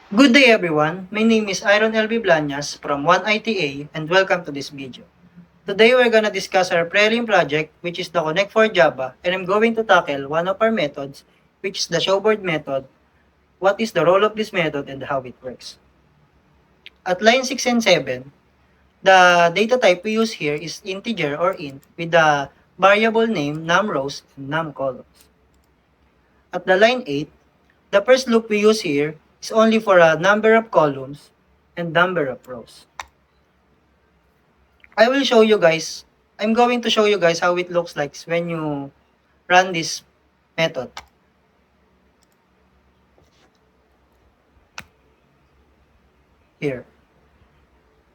Good day everyone, my name is Iron LB Blañas from 1ITA and welcome to this video. Today we're gonna discuss our prelim project which is the Connect for Java and I'm going to tackle one of our methods which is the showboard method, what is the role of this method and how it works. At line 6 and 7, the data type we use here is integer or int with the variable name num rows and num columns. At the line 8, the first loop we use here is only for a number of columns and number of rows. I will show you guys, I'm going to show you guys how it looks like when you run this method. Here.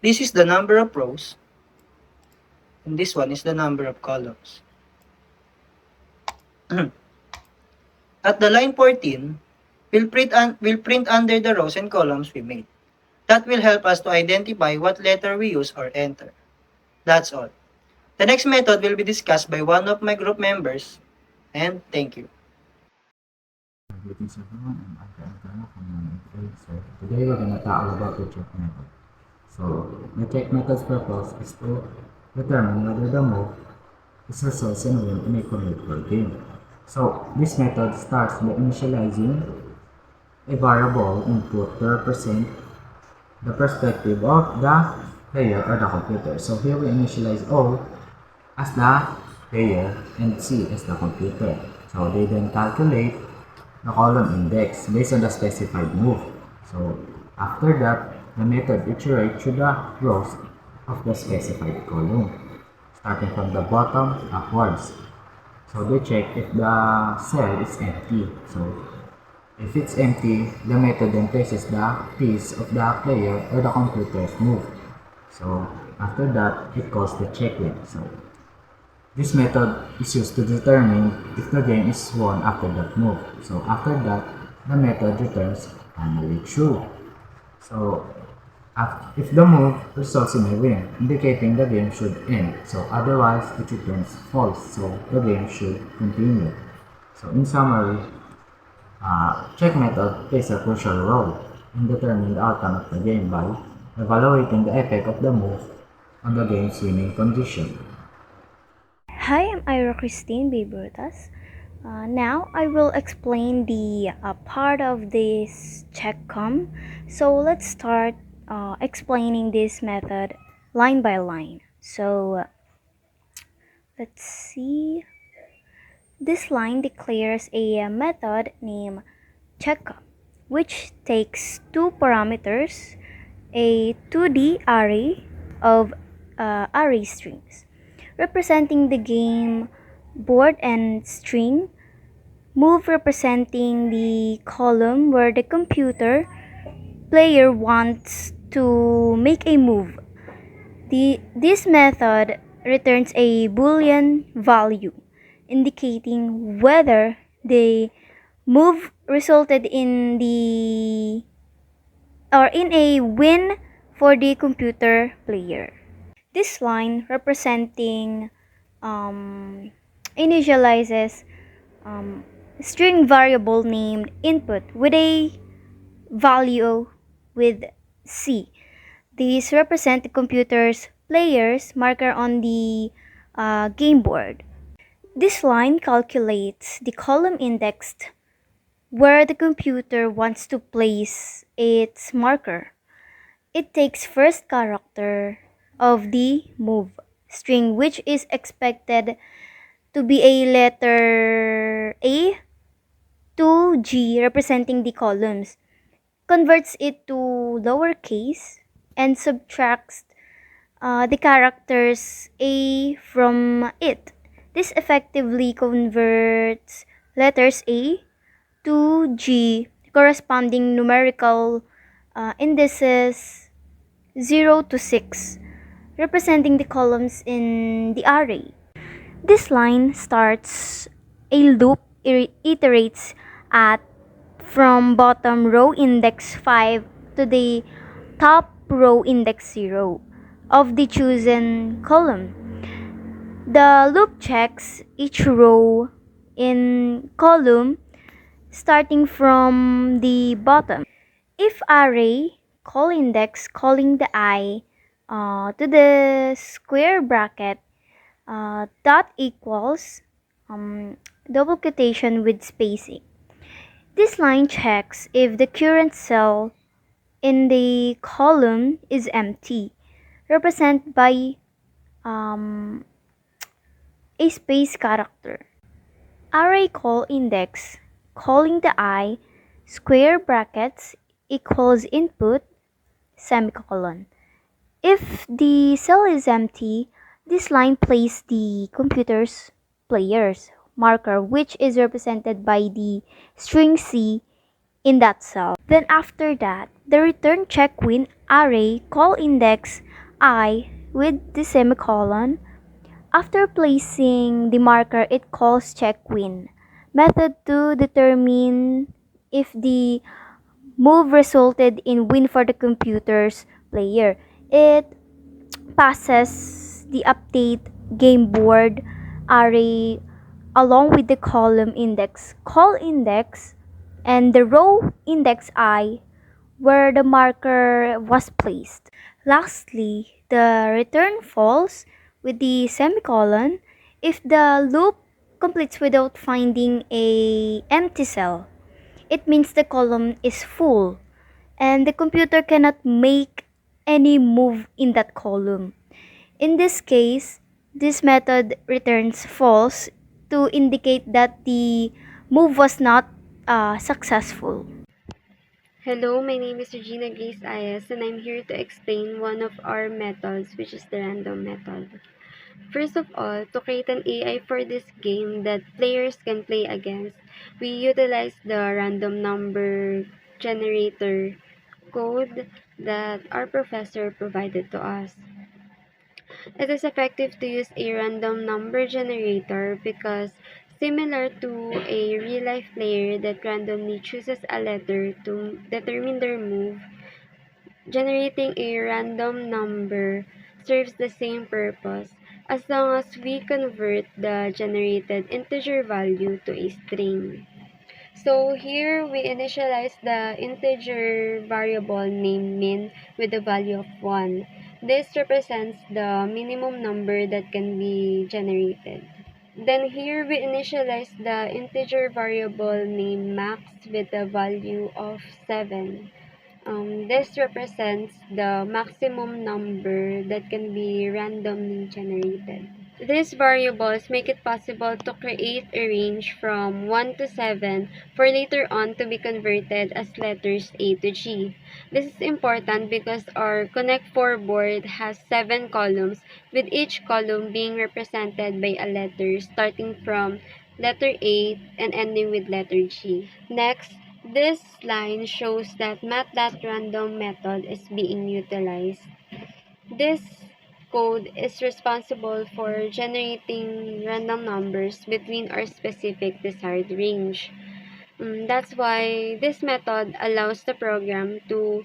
This is the number of rows, and this one is the number of columns. At the line 14, we'll print under the rows and columns we made. That will help us to identify what letter we use or enter. That's all. The next method will be discussed by one of my group members, and thank you. Greetings everyone, I'm Antonio from UNFA. So today we're gonna talk about the check method. So the check method's purpose is to determine whether the move is results in win in a collector game. So this method starts by initializing a variable input to represent the perspective of the player or the computer. So here we initialize O as the player and C as the computer. So they then calculate the column index based on the specified move. So after that, the method iterates through the rows of the specified column, starting from the bottom upwards. So they check if the cell is empty. So if it's empty, the method then traces the piece of the player or the computer's move. So after that, it calls the check win. So this method is used to determine if the game is won after that move. So after that, the method returns finally true. So if the move results in a win, indicating the game should end. So otherwise, it returns false. So the game should continue. So in summary, check method plays a crucial role in determining the outcome of the game by evaluating the effect of the move on the game's winning condition. Hi, I'm Ira Christine Bebertas. Now I will explain the part of this checkcom. So let's start explaining this method line by line. So let's see. This line declares a method named checkcom, which takes two parameters, a 2D array of array strings representing the game board and string, move representing the column where the computer player wants to make a move. This method returns a boolean value indicating whether the move resulted in a win for the computer player. This line representing initializes string variable named input with a value with C. These represent the computer's player's marker on the game board. This line calculates the column indexed where the computer wants to place its marker. It takes first character of the move string, which is expected to be a letter A to G representing the columns, converts it to lowercase, and subtracts the characters A from it. This effectively converts letters A to G corresponding numerical indices 0 to 6, representing the columns in the array. This line starts a loop, iterates at from bottom row index 5 to the top row index 0 of the chosen column. The loop checks each row in column starting from the bottom. if array call index calling the I to the square bracket dot equals double quotation with spacing. This line checks if the current cell in the column is empty, represented by um, a space character. Array call index calling the I square brackets equals input semicolon. If the cell is empty, this line plays the computer's players marker, which is represented by the string C in that cell. Then after that, the return check win array call index I with the semicolon. After placing the marker, it calls check win method to determine if the move resulted in win for the computer's player. It passes the update game board array along with the column index, call index, and the row index I where the marker was placed. Lastly, the return false with the semicolon if the loop completes without finding a empty cell. It means the column is full and the computer cannot make any move in that column. In this case, this method returns false to indicate that the move was not successful. Hello, my name is Regina Grace Ayas, and I'm here to explain one of our methods, which is the random method. First of all, to create an AI for this game that players can play against, we utilize the random number generator code that our professor provided to us. It is effective to use a random number generator because, similar to a real-life player that randomly chooses a letter to determine their move, generating a random number serves the same purpose as long as we convert the generated integer value to a string. So here we initialize the integer variable named min with the value of 1. This represents the minimum number that can be generated. Then here we initialize the integer variable named max with the value of 7. This represents the maximum number that can be randomly generated. These variables make it possible to create a range from 1 to 7 for later on to be converted as letters A to G. This is important because our Connect 4 board has 7 columns, with each column being represented by a letter starting from letter A and ending with letter G. Next, this line shows that math.random method is being utilized. This code is responsible for generating random numbers between our specific desired range. That's why this method allows the program to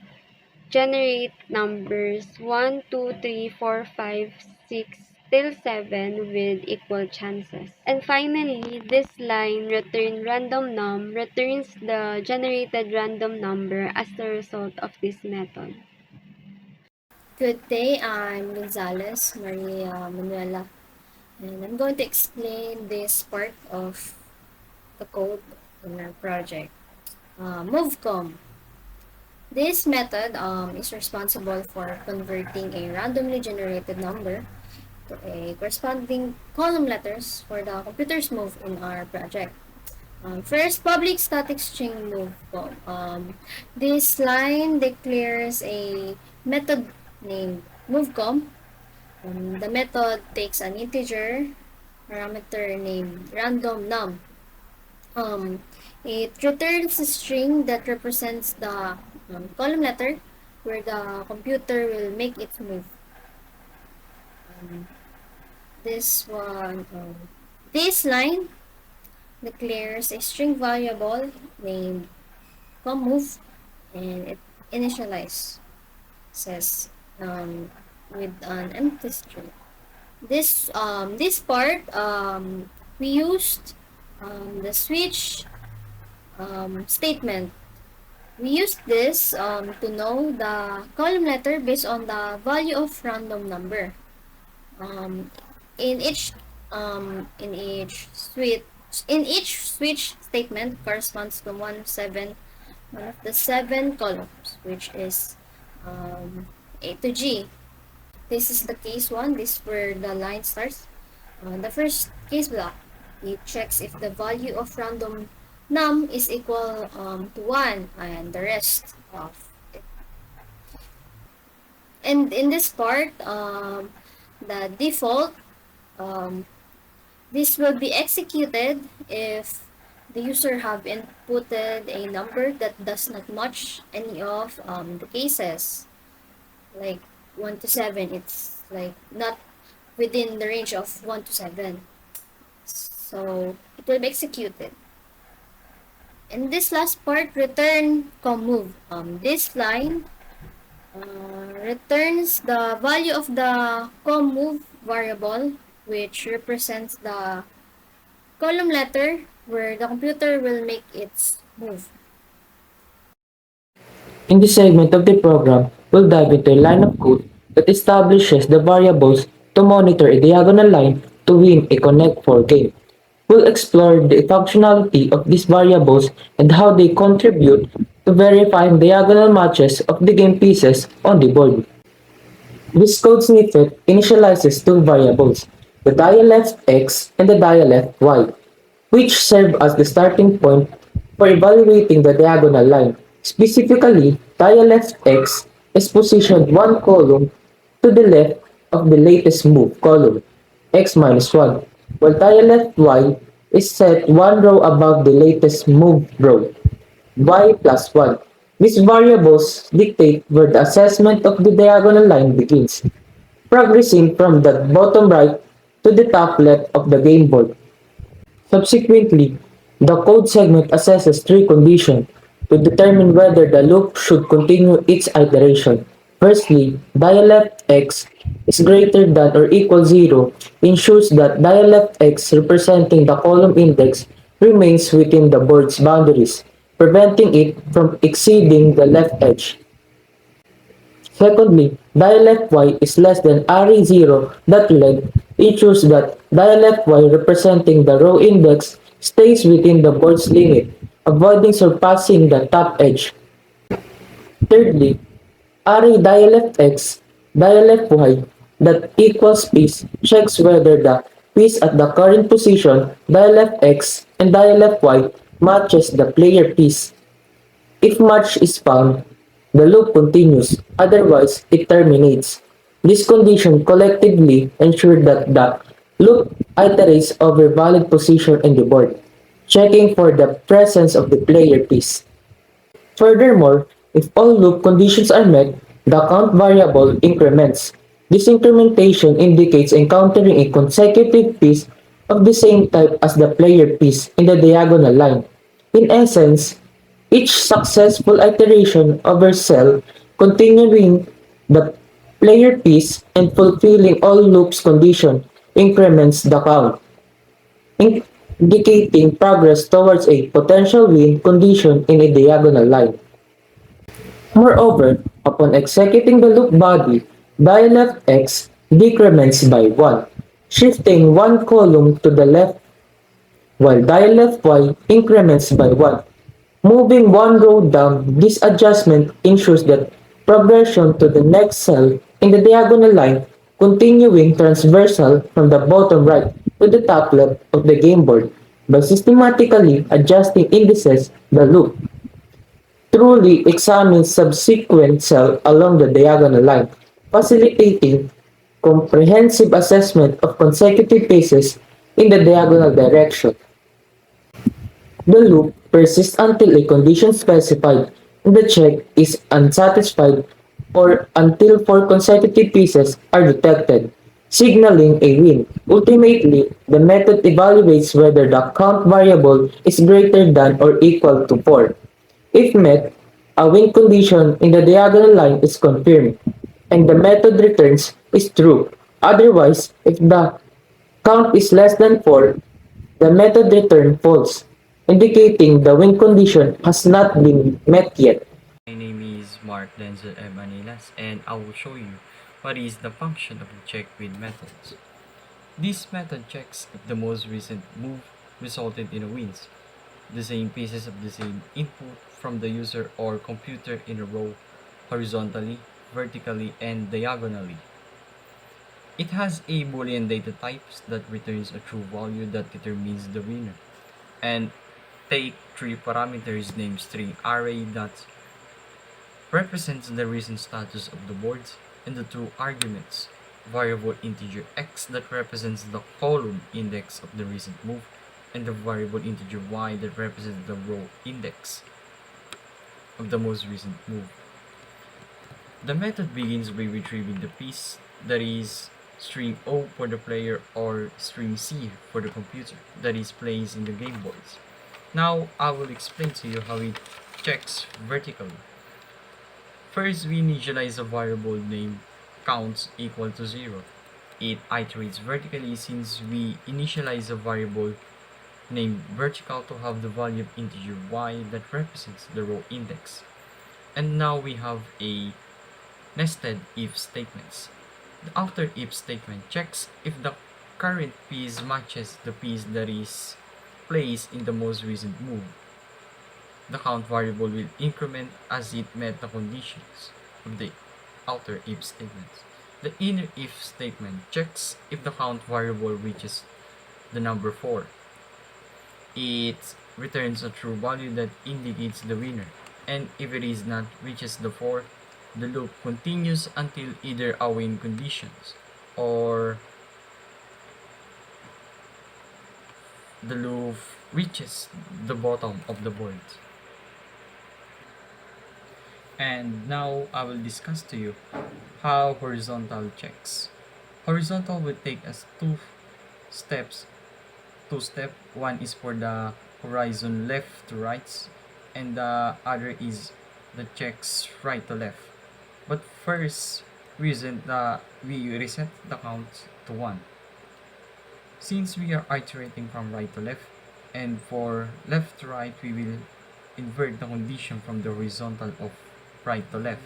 generate numbers 1, 2, 3, 4, 5, 6 till 7 with equal chances. And finally, this line return random num returns the generated random number as the result of this method. Good day, I'm Gonzalez Maria Manuela, and I'm going to explain this part of the code in our project. MoveCom. This method is responsible for converting a randomly generated number to a corresponding column letters for the computer's move in our project. First, public static string MoveCom. This line declares a method named MoveCom. The method takes an integer parameter named random num. It returns a string that represents the column letter where the computer will make its move. This one, this line declares a string variable named comMove, and it initializes with an empty string. This part we used the switch statement We use this to know the column letter based on the value of random number. Um, in each in each switch statement corresponds to one of the seven columns, which is A to G. This is the case one. This is where the line starts. The first case block, it checks if the value of random num is equal to 1 and the rest of it. And in this part, the default, um, this will be executed if the user have inputted a number that does not match any of the cases. Like 1 to 7, it's like not within the range of 1 to 7. So it will be executed. And this last part, return com move. This line returns the value of the com move variable, which represents the column letter where the computer will make its move. In this segment of the program, we'll dive into a line of code that establishes the variables to monitor a diagonal line to win a Connect 4 game. We'll explore the functionality of these variables and how they contribute to verifying diagonal matches of the game pieces on the board. This code snippet initializes two variables, the dialeft x and the dialeft y, which serve as the starting point for evaluating the diagonal line. Specifically, dialeft x is positioned one column to the left of the latest move column, x minus 1, while dialeft y is set one row above the latest move row, y plus 1. These variables dictate where the assessment of the diagonal line begins, progressing from the bottom right to the top left of the game board. Subsequently, the code segment assesses three conditions to determine whether the loop should continue its iteration. Firstly, dialeft x is greater than or equal 0 ensures that dialeft x representing the column index remains within the board's boundaries, preventing it from exceeding the left edge. Secondly, dialeft y is less than array 0 that length ensures that dialeft y representing the row index stays within the board's limit, avoiding surpassing the top edge. Thirdly, array dialeft x, dialeft y that equals piece checks whether the piece at the current position, dialeft x and dialeft y matches the player piece. If match is found, the loop continues, otherwise it terminates. This condition collectively ensures that the loop iterates over valid position in the board, checking for the presence of the player piece. Furthermore, if all loop conditions are met, the count variable increments. This incrementation indicates encountering a consecutive piece of the same type as the player piece in the diagonal line. In essence, each successful iteration over cell continuing the player piece and fulfilling all loops condition increments the count, indicating progress towards a potential win condition in a diagonal line. Moreover, upon executing the loop body, dialeft x decrements by 1, shifting one column to the left, while dialeft y increments by 1. Moving one row down, this adjustment ensures that progression to the next cell in the diagonal line, continuing transversal from the bottom right to the top left of the game board by systematically adjusting indices the loop. Truly examines subsequent cell along the diagonal line, facilitating comprehensive assessment of consecutive paces in the diagonal direction. The loop persists until a condition specified in the check is unsatisfied or until 4 consecutive pieces are detected, signaling a win. Ultimately, the method evaluates whether the count variable is greater than or equal to 4. If met, a win condition in the diagonal line is confirmed, and the method returns is true. Otherwise, if the count is less than 4, the method returns false, indicating the win condition has not been met yet. My name is Mark Denzel M. Anilas, and I will show you what is the function of the check with methods. This method checks if the most recent move resulted in a wins, the same pieces of the same input from the user or computer in a row, horizontally, vertically, and diagonally. It has a Boolean data types that returns a true value that determines the winner, and take three parameters named string array that represents the recent status of the boards, and the two arguments, variable integer x that represents the column index of the recent move, and the variable integer y that represents the row index of the most recent move. The method begins by retrieving the piece, that is string O for the player or string C for the computer, that is placed in the game boards. Now I will explain to you how it checks vertically. First, we initialize a variable named counts equal to 0. It iterates vertically since we initialize a variable named vertical to have the value of integer y that represents the row index. And now we have a nested if statements. The outer if statement checks if the current piece matches the piece that is placed in the most recent move. The count variable will increment as it met the conditions of the outer if statements. The inner if statement checks if the count variable reaches the number 4. It returns a true value that indicates the winner, and if it is not reaches the 4, the loop continues until either a win conditions or the loop reaches the bottom of the board. And now I will discuss to you how horizontal checks. Horizontal will take us steps. One is for the horizon left to right, and the other is the checks right to left. But first, we reset the count to 1. Since we are iterating from right to left, and for left to right, we will invert the condition from the horizontal of right to left,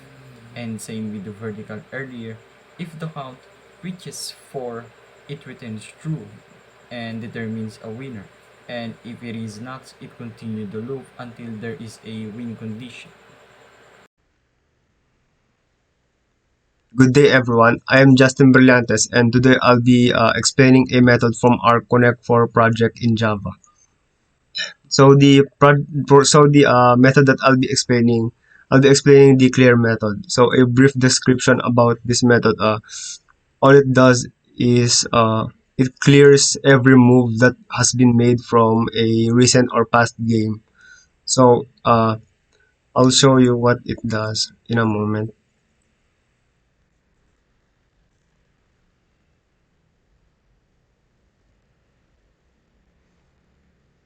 and same with the vertical earlier. If the count reaches 4, it returns true and determines a winner, and if it is not, it continues the loop until there is a win condition. Good day everyone, I am Justin Brillantes and today I'll be explaining a method from our Connect 4 project in Java. So the method that I'll be explaining the clear method. So a brief description about this method. All it does is it clears every move that has been made from a recent or past game. So I'll show you what it does in a moment.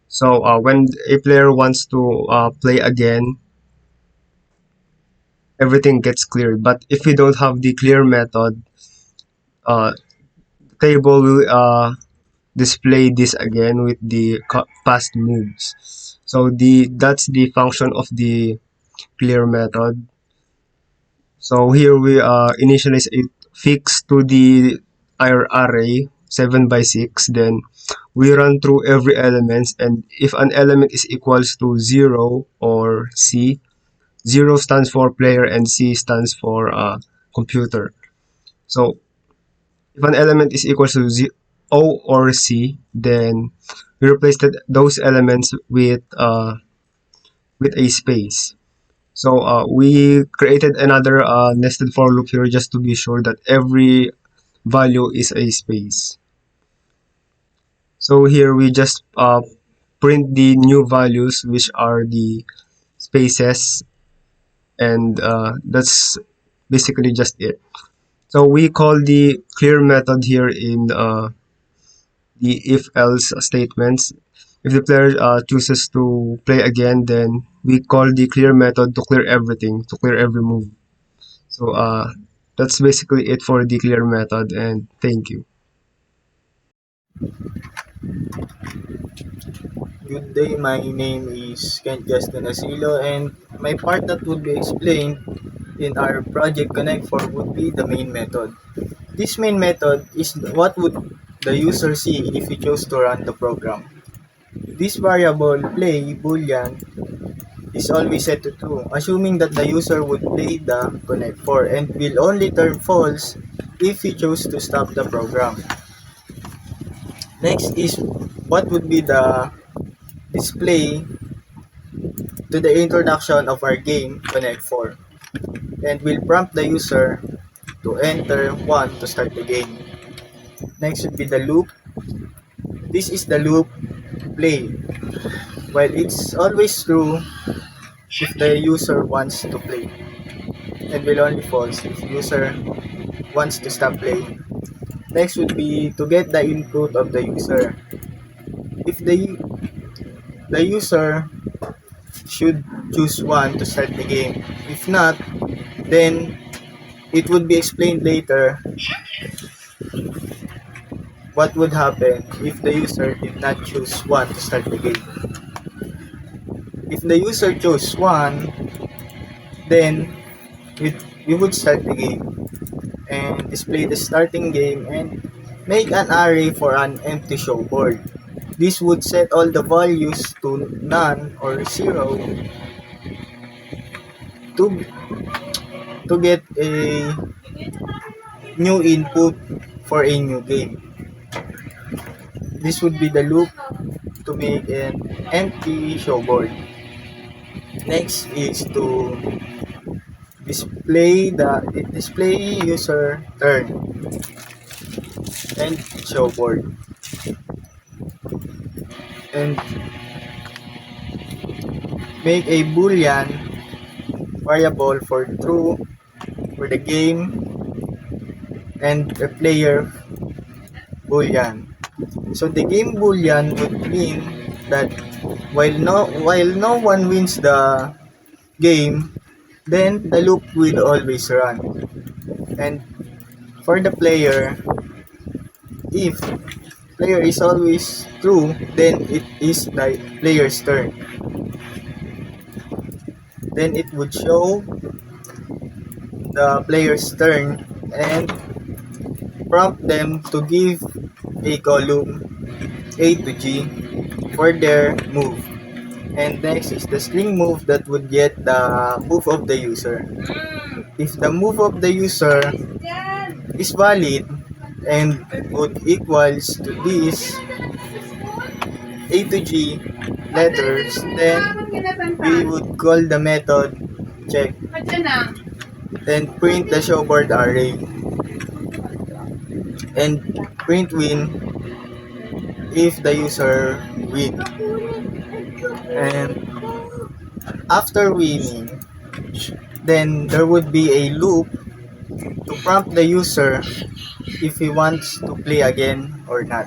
So when a player wants to play again, everything gets cleared. But if we don't have the clear method, the table will display this again with the past moves. So that's the function of the clear method. So here we initialize a fix to the array 7 by 6. Then we run through every element, and if an element is equals to 0 or C, 0 stands for player and C stands for computer. So if an element is equal to O or C, then we replace those elements with a space. So we created another nested for loop here just to be sure that every value is a space. So here we just print the new values, which are the spaces, and that's basically just it. So we call the clear method here in the if else statements. If the player chooses to play again, then we call the clear method to clear everything, to clear every move. So that's basically it for the clear method, and thank you. Good day, my name is Kent Justin Asilo, and my part that would be explained in our Project Connect 4 would be the main method. This main method is what would the user see if he chose to run the program. This variable play boolean is always set to true, assuming that the user would play the Connect 4 and will only turn false if he chose to stop the program. Next is what would be the display to the introduction of our game Connect 4 and will prompt the user to enter 1 to start the game. Next would be the loop. This is the loop play. While it's always true if the user wants to play and will only false if user wants to stop playing. Next would be to get the input of the user. If the user should choose 1 to start the game. If not, then it would be explained later what would happen if the user did not choose 1 to start the game. If the user chose 1, then we would start the game and display the starting game and make an array for an empty show board. This would set all the values to none or 0 to get a new input for a new game. This would be the loop to make an empty show board. Next is to display user turn and show board and make a boolean variable for true for the game and the player boolean. So the game boolean would mean that while no one wins the game, then the loop will always run. And for the player, if player is always true, then it is the player's turn. Then it would show the player's turn and prompt them to give a column A to G for their move. And next is the string move that would get the move of the user. If the move of the user is valid and would equals to this A to G letters, then we would call the method check and print the show board array and print win if the user win. And after winning, then there would be a loop to prompt the user if he wants to play again or not.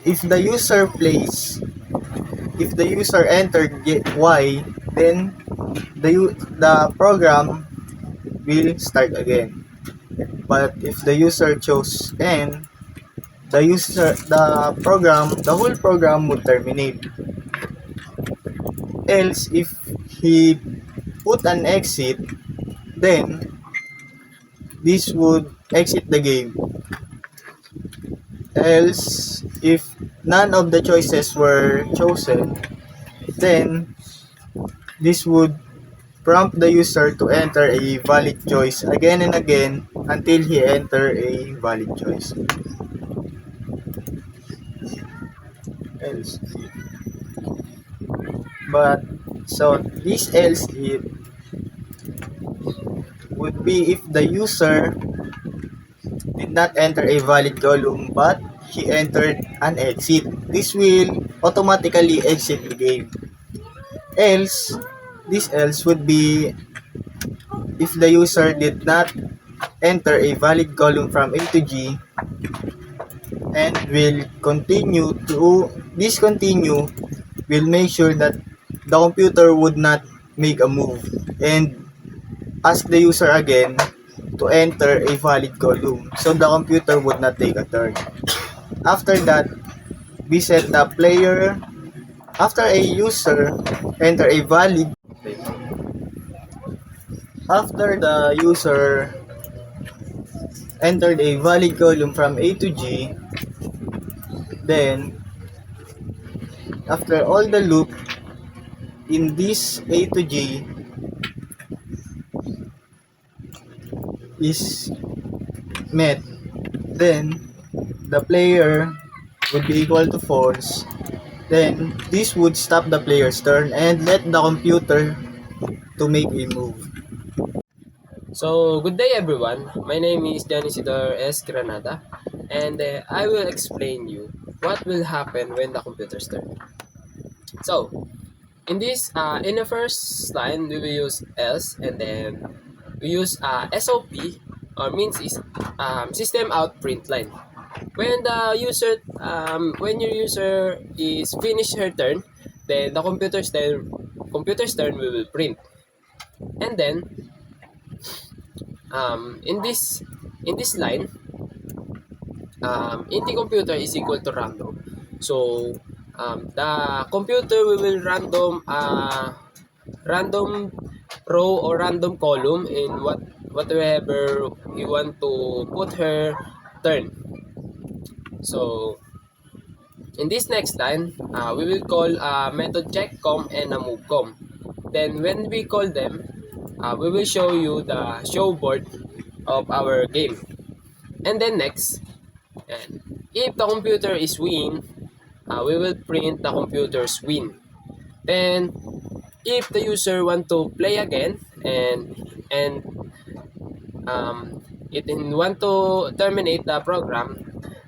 If the user entered Y, then the program will start again. But if the user chose N, the whole program would terminate. Else, if he put an exit, then this would exit the game. Else, if none of the choices were chosen, then this would prompt the user to enter a valid choice again and again until he enter a valid choice. Else, but so this else if would be if the user did not enter a valid column but he entered an exit. This will automatically exit the game. Else, this else would be if the user did not enter a valid column from A to G and will continue to discontinue, will make sure that the computer would not make a move and ask the user again to enter a valid column so the computer would not take a turn. after that, we set the player after a user enter a valid after the user entered a valid column from A to G, then after all the loop in this A to G is met, then the player would be equal to false. Then this would stop the player's turn and let the computer to make a move. So, good day everyone. My name is Janisidor S. Granada, and I will explain you what will happen when the computer starts. So, in the first line, we will use else, and then we use SOP, or means is system out print line. When when your user is finished her turn, then the computer's turn will print, and then in this line, int computer is equal to random. So the computer will random row or random column in whatever you want to put her turn. So in this next line, we will call method check com and a move com. Then when we call them, we will show you the show board of our game. And then next, and if the computer is win, we will print the computer's win. Then if the user want to play again and it want to terminate the program,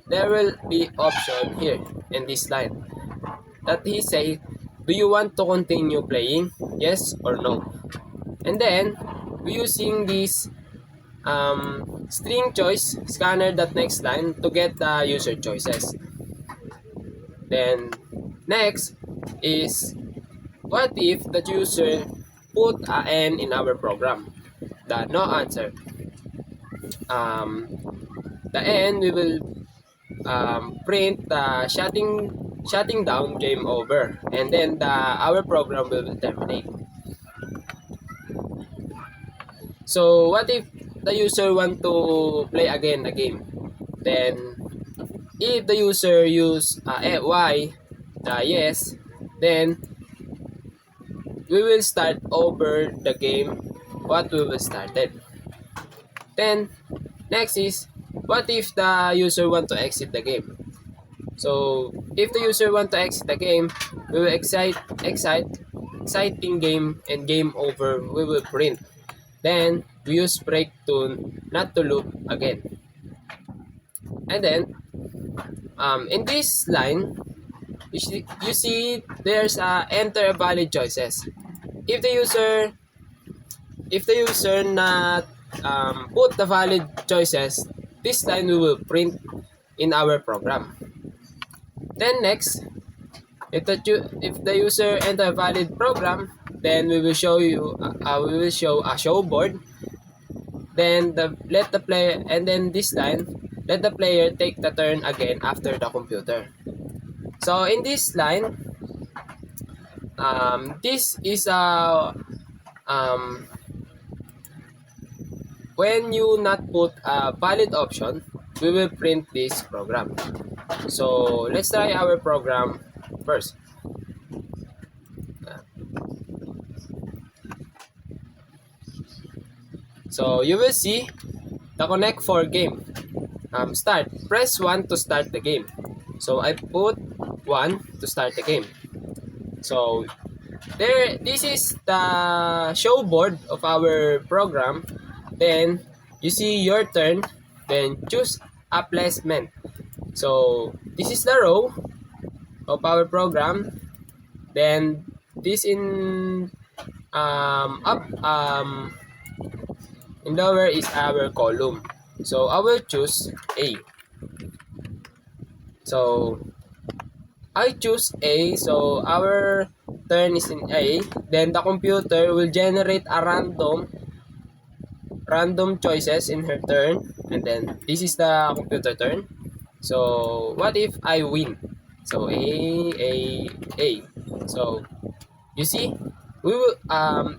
there will be option here in this line that he say, do you want to continue playing, yes or no? And then we using this string choice scanner that next line to get the user choices. Then next is, what if the user put a n in our program? The no answer. The n we will print the shutting down game over, and then our program will terminate. So what if the user want to play again the game? Then if the user use y, the yes, then we will start over the game what we will started. Then next is, what if the user want to exit the game? So if the user want to exit the game, we will exiting game and game over we will print. Then we use break to not to loop again. And then in this line, you see there's enter valid choices. If the user not put the valid choices, this line we will print in our program. Then next, if the user enter a valid program, then we will show you a show board. Then let the player, and then this line, let the player take the turn again after the computer. So in this line, this is when you not put a valid option, we will print this program. So let's try our program first. So you will see the Connect 4 game. Start. Press 1 to start the game. So I put 1 to start the game. So this is the show board of our program. Then you see your turn. Then choose a placement. So this is the row of our program. Then this in in lower is our column. So I will choose A. So I choose A. So our turn is in A. Then the computer will generate a random choices in her turn. And then this is the computer turn. So what if I win? So A. So you see, we will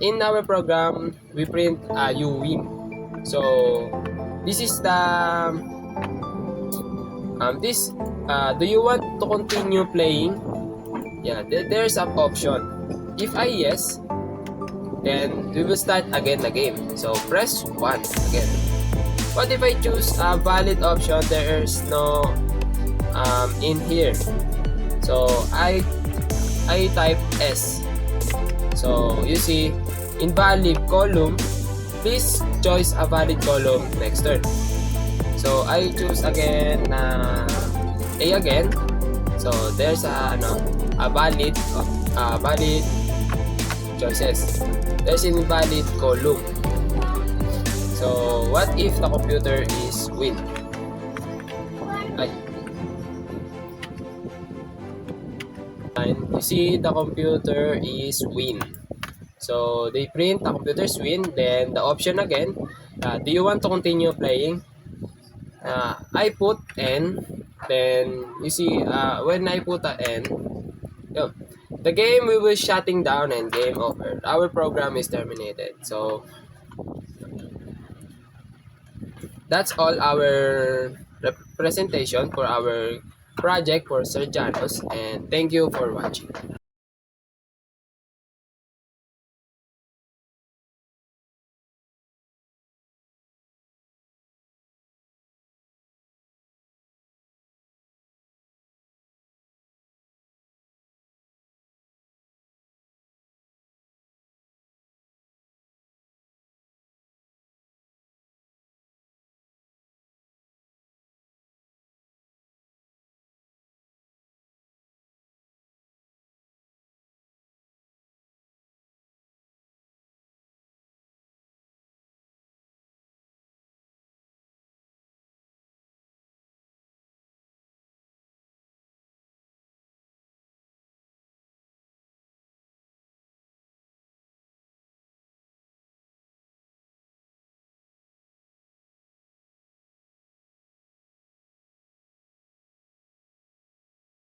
in our program we print you win. So this is the this do you want to continue playing? Yeah, there's an option. If I yes, then we will start again the game. So press 1 again. What if I choose a valid option? There's no in here. So I type S. So you see, invalid column, please choose a valid column next turn. So I choose again A again. So there's a valid choices. There's an invalid column. So what if the computer is win? And you see the computer is win. So they print the computer's win. Then the option again. Do you want to continue playing? I put N. Then you see when I put a N, the game will be shutting down and game over. Our program is terminated. So that's all our presentation for our project for Sir Janos, and thank you for watching.